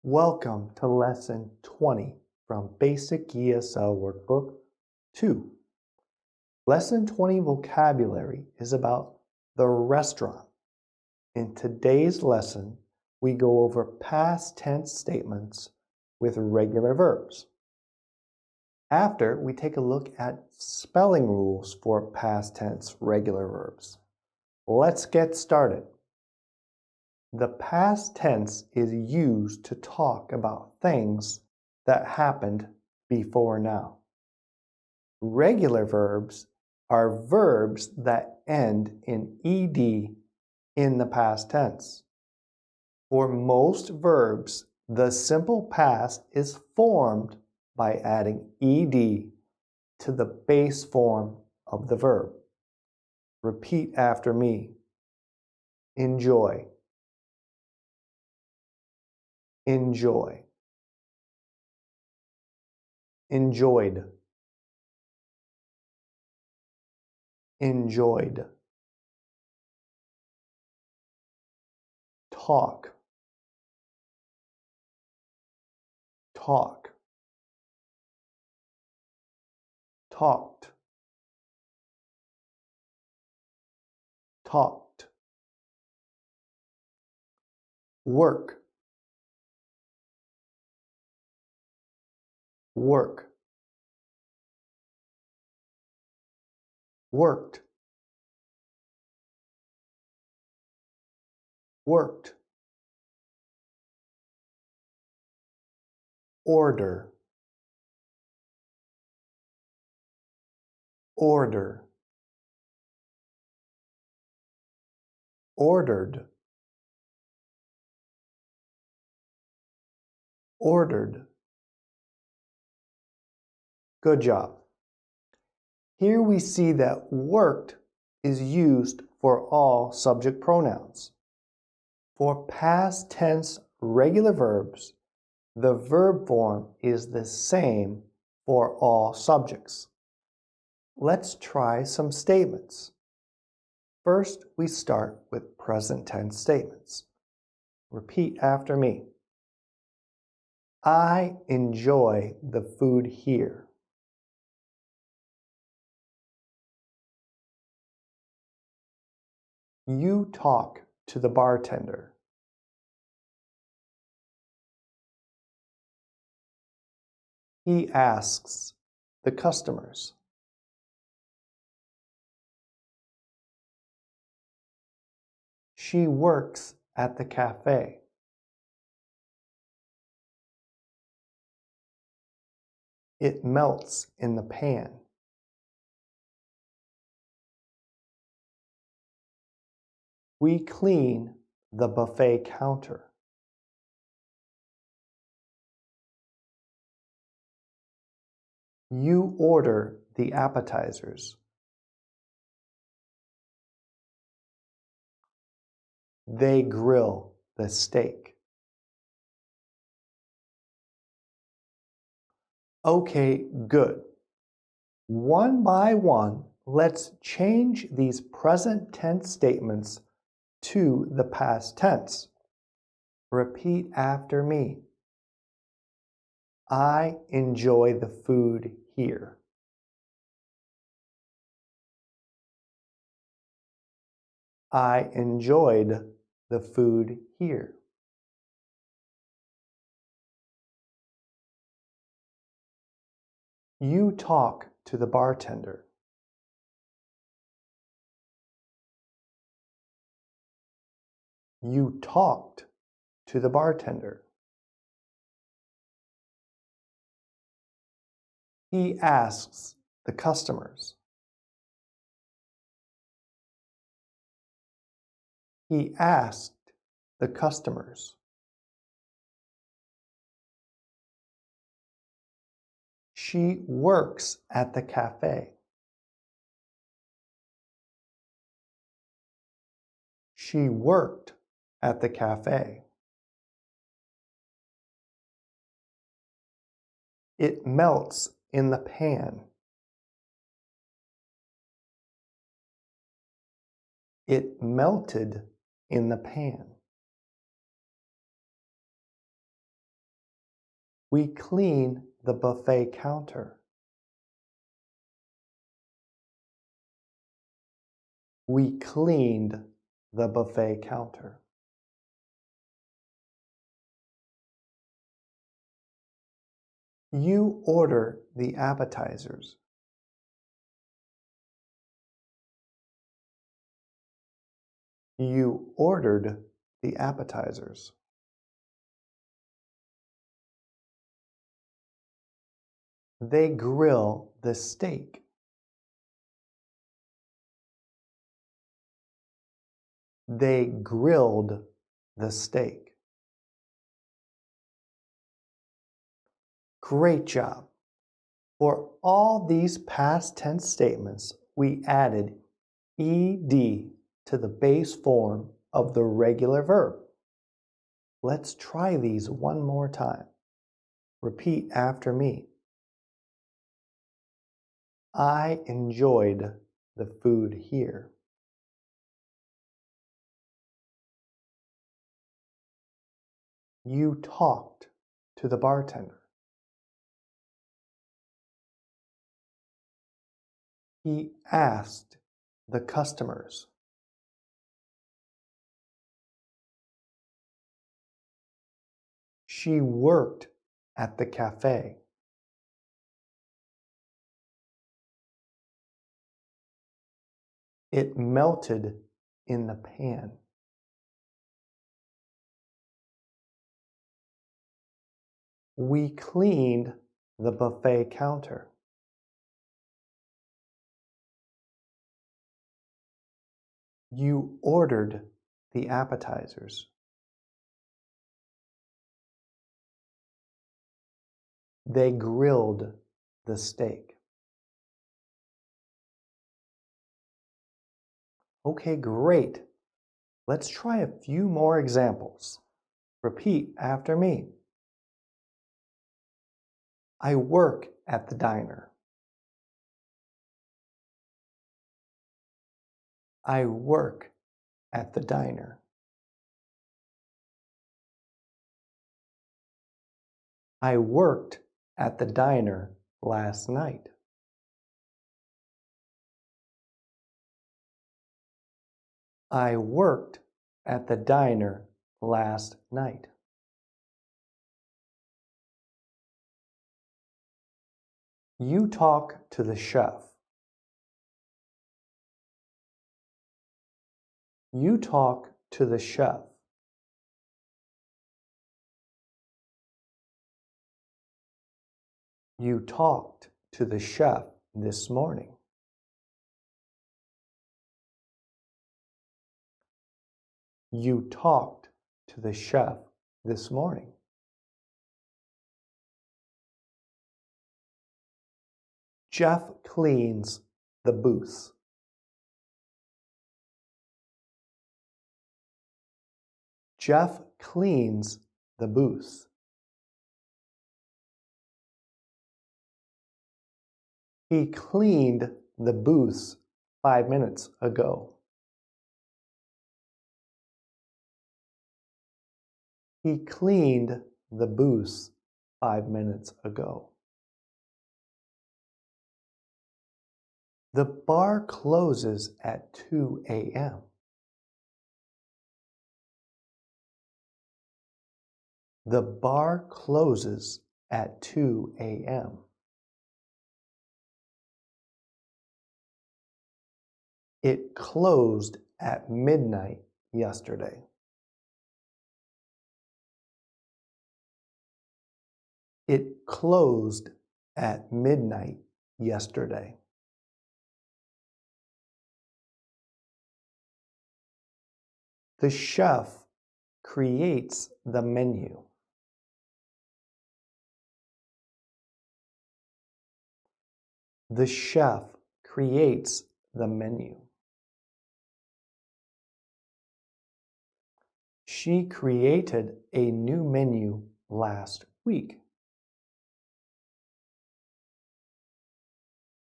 Welcome to Lesson 20 from Basic ESL Workbook 2. Lesson 20 vocabulary is about the restaurant. In today's lesson, we go over past tense statements with regular verbs. After, we take a look at spelling rules for past tense regular verbs. Let's get started. The past tense is used to talk about things that happened before now. Regular verbs are verbs that end in ed in the past tense. For most verbs, the simple past is formed by adding ed to the base form of the verb. Repeat after me. Enjoy. Enjoy. Enjoyed. Enjoyed. Talk. Talk. Talked. Talked. Work. Work. Worked. Worked. Order. Order. Ordered. Ordered. Good job. Here we see that worked is used for all subject pronouns. For past tense regular verbs, the verb form is the same for all subjects. Let's try some statements. First, we start with present tense statements. Repeat after me. I enjoy the food here. You talk to the bartender. He asks the customers. She works at the cafe. It melts in the pan. We clean the buffet counter. You order the appetizers. They grill the steak. Okay, good. One by one, let's change these present tense statements to the past tense. Repeat after me. I enjoy the food here. I enjoyed the food here. You talk to the bartender. You talked to the bartender. He asks the customers. He asked the customers. She works at the cafe. She worked at the cafe. It melts in the pan. It melted in the pan. We clean the buffet counter. We cleaned the buffet counter. You order the appetizers. You ordered the appetizers. They grill the steak. They grilled the steak. Great job. For all these past tense statements, we added ed to the base form of the regular verb. Let's try these one more time. Repeat after me. I enjoyed the food here. You talked to the bartender. He asked the customers. She worked at the cafe. It melted in the pan. We cleaned the buffet counter. You ordered the appetizers. They grilled the steak. Okay, great. Let's try a few more examples. Repeat after me. I work at the diner. I work at the diner. I worked at the diner last night. I worked at the diner last night. You talk to the chef. You talk to the chef. You talked to the chef this morning. You talked to the chef this morning. Jeff cleans the booth. Jeff cleans the booth. He cleaned the booth 5 minutes ago. He cleaned the booth 5 minutes ago. The bar closes at 2 a.m. The bar closes at 2 a.m. It closed at midnight yesterday. It closed at midnight yesterday. The chef creates the menu. The chef creates the menu. She created a new menu last week.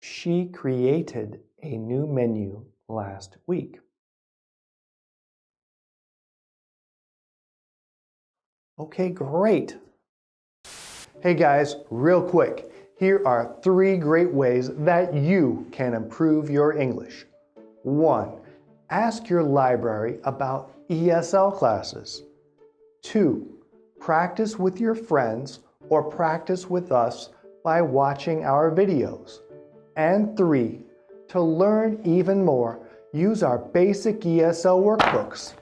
She created a new menu last week. Okay, great. Hey guys, real quick, here are 3 great ways that you can improve your English. 1. Ask your library about ESL classes. 2. Practice with your friends or practice with us by watching our videos. And 3. To learn even more, use our basic ESL workbooks.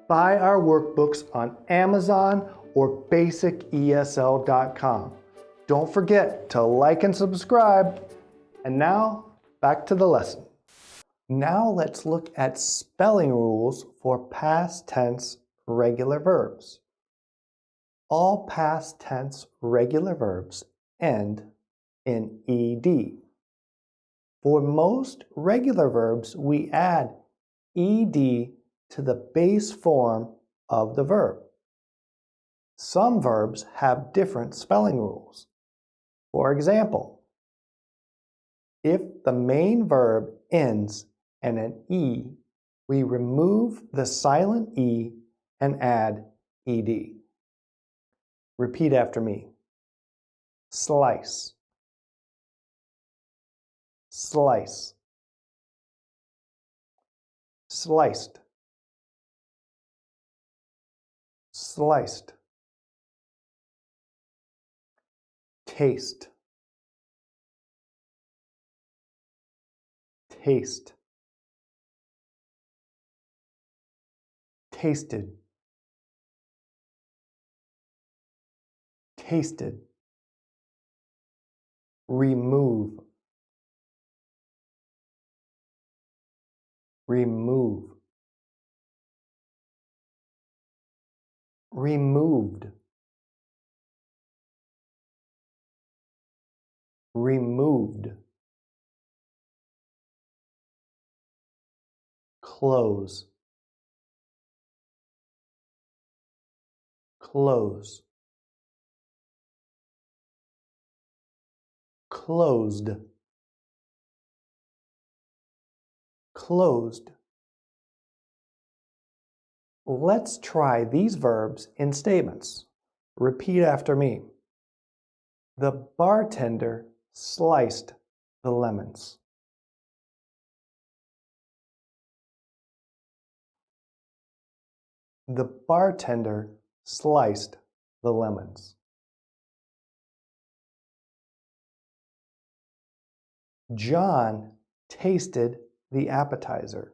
Buy our workbooks on Amazon or basicesl.com. Don't forget to like and subscribe. And now, back to the lesson. Now let's look at spelling rules for past tense regular verbs. All past tense regular verbs end in ed. For most regular verbs, we add ed to the base form of the verb. Some verbs have different spelling rules. For example, if the main verb ends in an E, we remove the silent E and add ed. Repeat after me. Slice, slice, sliced, sliced. Taste, taste, tasted, tasted. Remove, remove, removed, removed. Close, close, closed, closed. Let's try these verbs in statements. Repeat after me. The bartender sliced the lemons. The bartender sliced the lemons. John tasted the appetizer.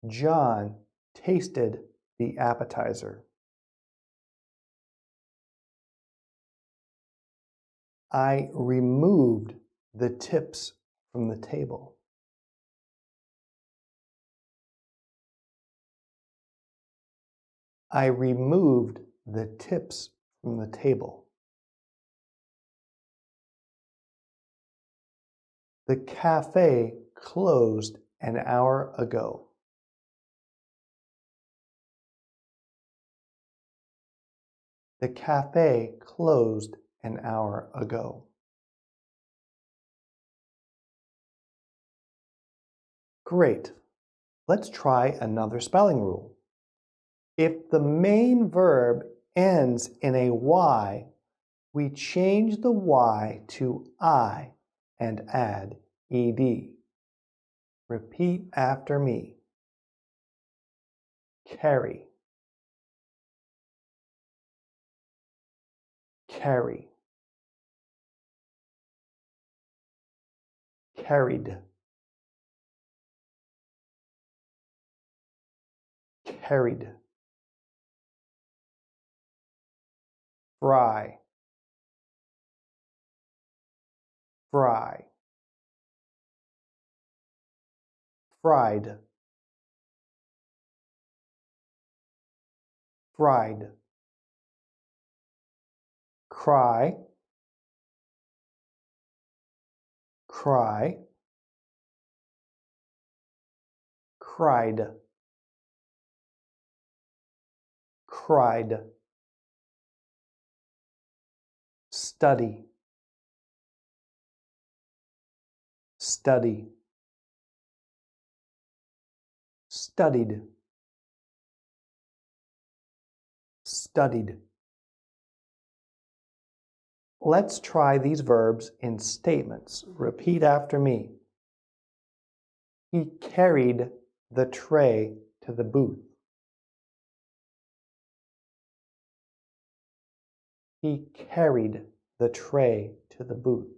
John tasted the appetizer. I removed the tips from the table. I removed the tips from the table. The cafe closed an hour ago. The cafe closed an hour ago. Great. Let's try another spelling rule. If the main verb ends in a Y, we change the Y to I and add ed. Repeat after me. Carry, carry, carried, carried. Fry, fry, fried, fried. Cry, cry, cried, cried. Study, study, studied. studied. Let's try these verbs in statements. Repeat after me. He carried the tray to the booth. He carried the tray to the booth.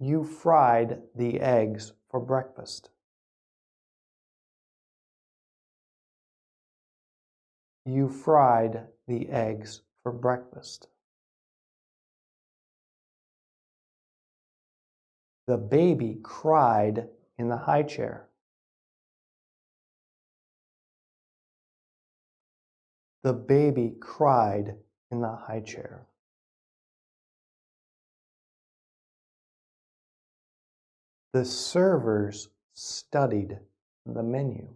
You fried the eggs for breakfast. You fried the eggs for breakfast. The baby cried in the high chair. The baby cried in the high chair. The servers studied the menu.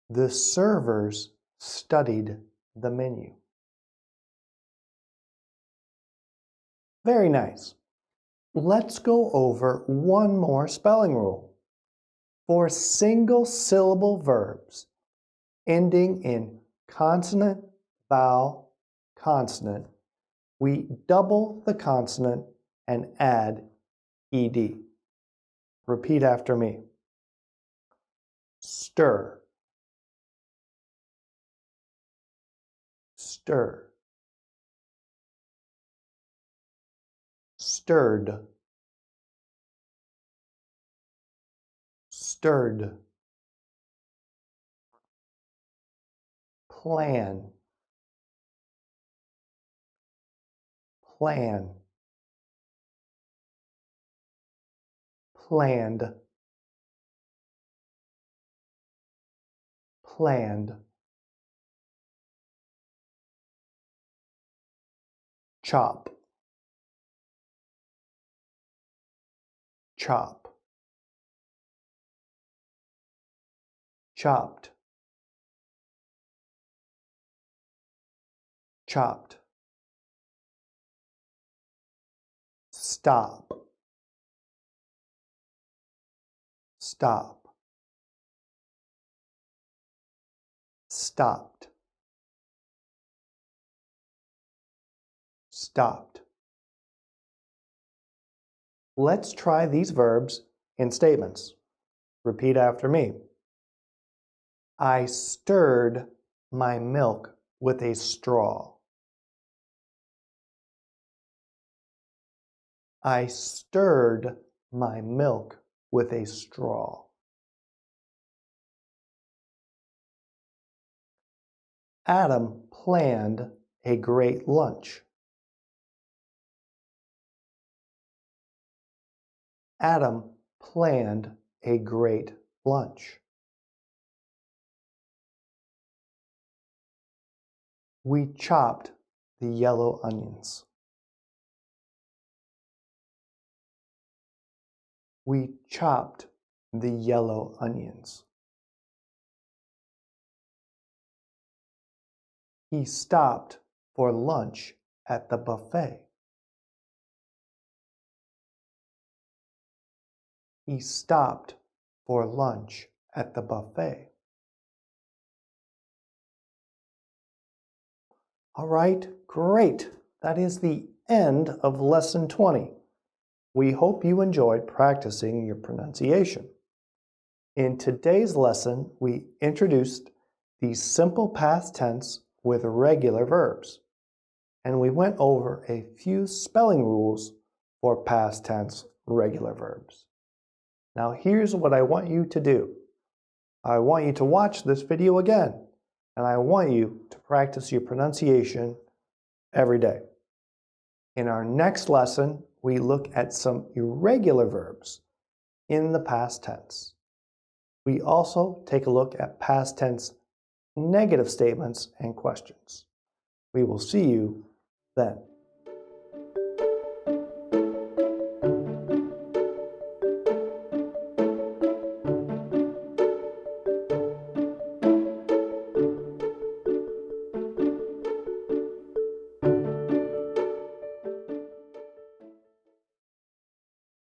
The servers studied the menu. Very nice. Let's go over one more spelling rule. For single-syllable verbs ending in consonant, vowel, consonant, we double the consonant and add ed. Repeat after me. Stir. Stir. Stirred. Stirred. Plan. Plan. Planned. Planned. Chop. Chop. Chopped. Chopped. Stop. Stop. Stopped. Stopped. Let's try these verbs in statements. Repeat after me. I stirred my milk with a straw. I stirred my milk with a straw. Adam planned a great lunch. Adam planned a great lunch. We chopped the yellow onions. We chopped the yellow onions. He stopped for lunch at the buffet. He stopped for lunch at the buffet. All right, great. That is the end of lesson 20. We hope you enjoyed practicing your pronunciation. In today's lesson, we introduced the simple past tense with regular verbs, and we went over a few spelling rules for past tense regular verbs. Now here's what I want you to do. I want you to watch this video again, and I want you to practice your pronunciation every day. In our next lesson, we look at some irregular verbs in the past tense. We also take a look at past tense negative statements and questions. We will see you then.